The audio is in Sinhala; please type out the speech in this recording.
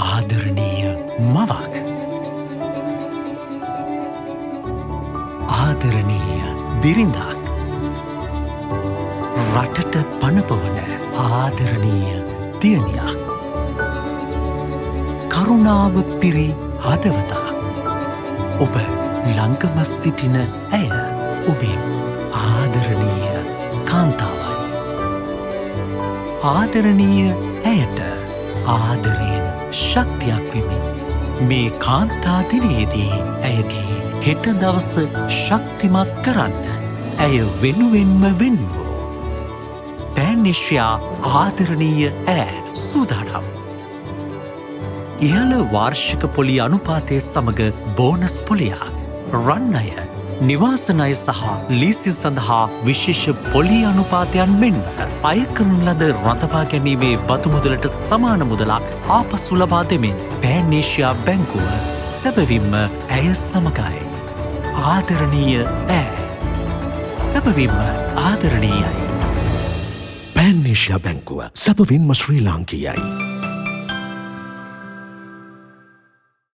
ආදරණීය මවක්. ආදරණීය බිරිඳක්. රටට පණපවන ආදරණීය දියණියක්. කරුණාව පිරි හදවතක්. ඔබ ළඟම සිටින ඇය ඔබේ ආදරණීය කාන්තාවයි. ආදරණීය ඇයට ආදරයෙන් ශක්තියක් වෙමින් මේ කාන්තා දිනයේදී ඇයගේ හෙට දවස ශක්තිමත් කරන්න ඇය වෙනුවෙන්ම වෙන්වූ පෑන්නිශ්‍යා ආදරණීය ඈ සූදානම්. ඉහළ වාර්ෂික පොලි අනුපාතය සමග බෝනස් පොලියක්, රන් අය, නිවාසනය සහ ලීසින් සඳහා විශේෂ පොලි අනුපාතයන් මෙන්ම අයකරන ලද රඳවා ගැනීමේ බදු මුදලට සමාන මුදලක් ආපසු ලබා දෙමින් පෑන්ේෂයා බැංකුව සැබවින්ම ඇය සමගයි. ආදරණීය ඈ සැබවින්ම ආදරණීයයි. පෑන්ේෂයා බැංකුව සැබවින්ම ශ්‍රී ලාංකීයයි.